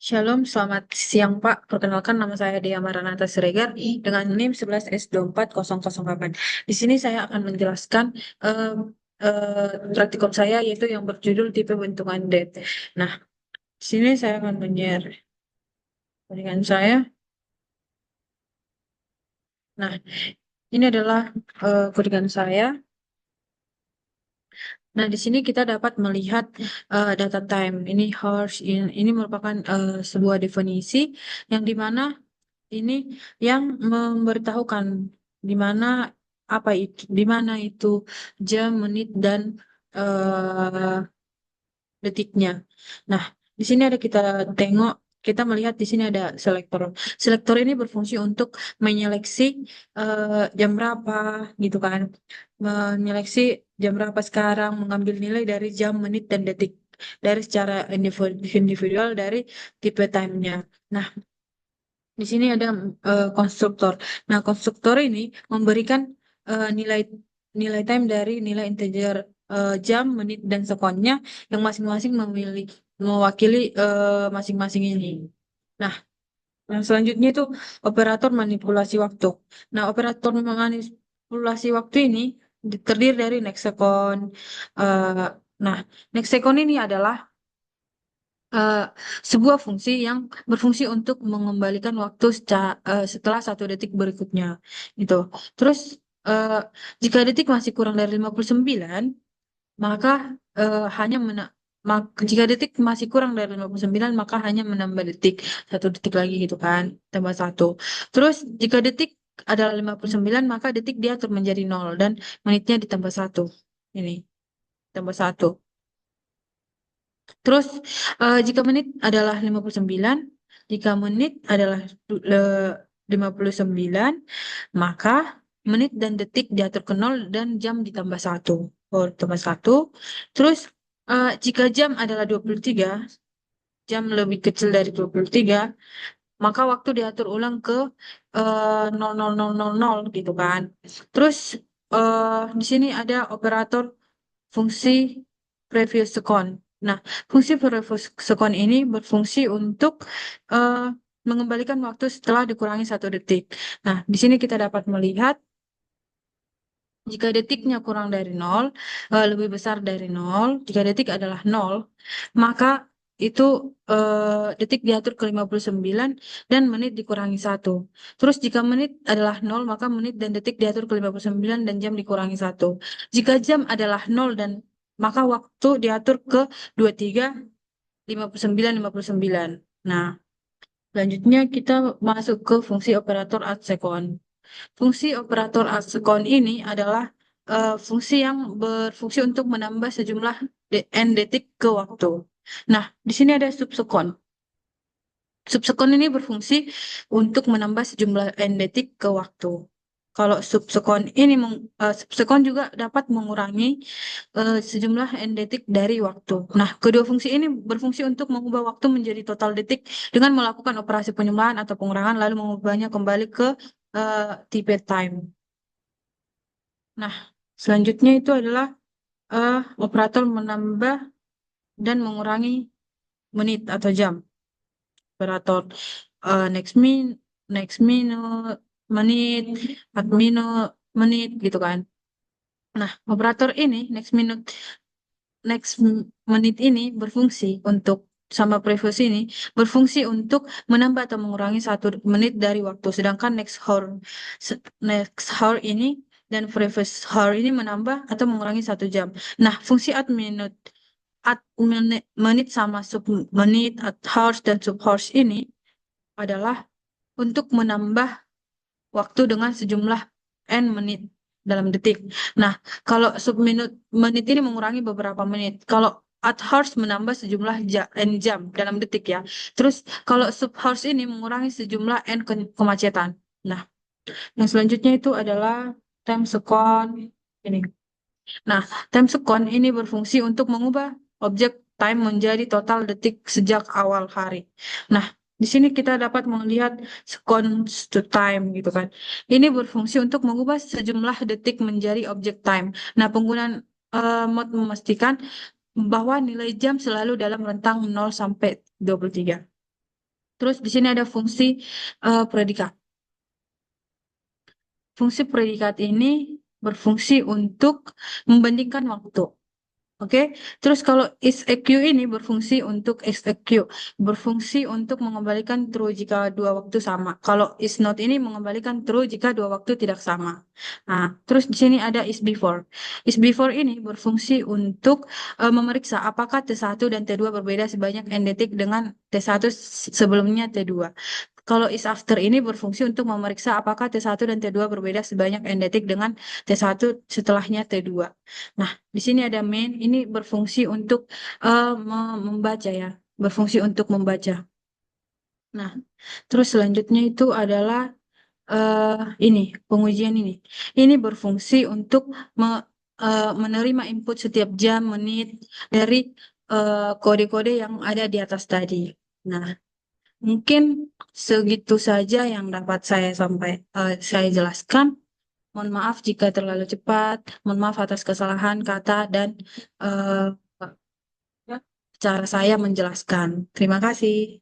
Shalom, selamat siang Pak. Perkenalkan nama saya Dea Maranatha Siregar dengan NIM 11S24008. Di sini saya akan menjelaskan em, praktikum saya yaitu yang berjudul tipe bentukan DET. Nah, di sini saya akan dengan saya. Nah, ini adalah kodigan saya. Nah, di sini kita dapat melihat data time. Ini merupakan sebuah definisi yang dimana ini yang memberitahukan di mana di mana itu jam, menit dan eh, detiknya. Nah, di sini kita melihat di sini ada selektor. Selektor ini berfungsi untuk menyeleksi jam berapa gitu kan. Menyeleksi jam berapa sekarang, mengambil nilai dari jam, menit dan detik dari secara individual dari tipe time-nya. Nah, di sini ada konstruktor. Nah, konstruktor ini memberikan nilai nilai time dari nilai integer jam, menit, dan sekonnya yang masing-masing mewakili masing-masing ini. Nah, yang selanjutnya itu operator manipulasi waktu. Nah, operator manipulasi waktu ini terdiri dari nexecon. eh, nah, nexecon ini adalah eh, sebuah fungsi yang berfungsi untuk mengembalikan waktu setelah 1 detik berikutnya gitu. Terus eh, jika detik masih kurang dari 59, maka hanya jika detik masih kurang dari 59, maka hanya menambah 1 detik lagi gitu kan, tambah satu. Terus jika detik adalah 59, maka detik diatur menjadi nol dan menitnya ditambah satu. Ini tambah satu. Terus jika menit adalah 59, jika menit adalah 59, maka menit dan detik diatur ke nol dan jam ditambah satu. Oh, tambah satu. Terus jika jam adalah 23, jam lebih kecil dari 23, maka waktu diatur ulang ke 0000 gitu kan. Terus di sini ada operator fungsi previous second. Nah, fungsi previous second ini berfungsi untuk eh, mengembalikan waktu setelah dikurangi 1 detik. Nah, di sini kita dapat melihat jika detiknya kurang dari nol, lebih besar dari nol, jika detik adalah nol, maka itu detik diatur ke 59 dan menit dikurangi satu. Terus jika menit adalah nol, maka menit dan detik diatur ke 59 dan jam dikurangi satu. Jika jam adalah nol dan maka waktu diatur ke 23, 59, 59. Nah, selanjutnya kita masuk ke fungsi operator at second. Fungsi operator sekon ini adalah fungsi yang berfungsi untuk menambah sejumlah n detik ke waktu. Nah, di sini ada subsekon. Subsekon ini berfungsi untuk menambah sejumlah n detik ke waktu. Kalau subsekon juga dapat mengurangi sejumlah n detik dari waktu. Nah, kedua fungsi ini berfungsi untuk mengubah waktu menjadi total detik dengan melakukan operasi penjumlahan atau pengurangan lalu mengubahnya kembali ke tipe time. Nah, selanjutnya itu adalah operator menambah dan mengurangi menit atau jam. Operator next minute, menit, at minute, menit gitu kan. Nah, operator ini menit ini berfungsi untuk sama previous ini berfungsi untuk menambah atau mengurangi 1 menit dari waktu. Sedangkan next hour ini dan previous hour ini menambah atau mengurangi 1 jam. Nah, fungsi menit sama sub menit, at hours dan sub hours ini adalah untuk menambah waktu dengan sejumlah n menit dalam detik. Nah, kalau sub menit ini mengurangi beberapa menit. Kalau at hours menambah sejumlah n jam dalam detik ya. Terus kalau sub hours ini mengurangi sejumlah n kemacetan. Nah, yang selanjutnya itu adalah time second ini. Nah, time second ini berfungsi untuk mengubah objek time menjadi total detik sejak awal hari. Nah, di sini kita dapat melihat seconds to time gitu kan. Ini berfungsi untuk mengubah sejumlah detik menjadi objek time. Nah, penggunaan mode memastikan bahwa nilai jam selalu dalam rentang 0 sampai 23. Terus di sini ada fungsi predikat. Fungsi predikat ini berfungsi untuk membandingkan waktu. Oke, terus kalau is EQ ini berfungsi untuk exeq, berfungsi untuk mengembalikan true jika dua waktu sama. Kalau is not ini mengembalikan true jika dua waktu tidak sama. Nah, terus di sini ada is before. Is before ini berfungsi untuk memeriksa apakah T1 dan T2 berbeda sebanyak n detik dengan T1 sebelumnya T2. Kalau is after ini berfungsi untuk memeriksa apakah T1 dan T2 berbeda sebanyak n detik dengan T1 setelahnya T2. Nah, di sini ada main, ini berfungsi untuk membaca ya, berfungsi untuk membaca. Nah, terus selanjutnya itu adalah eh ini, pengujian ini. Ini berfungsi untuk menerima input setiap jam, menit dari kode-kode yang ada di atas tadi. Nah, mungkin segitu saja yang dapat saya jelaskan. Mohon maaf jika terlalu cepat. Mohon maaf atas kesalahan kata dan eh, cara saya menjelaskan. Terima kasih.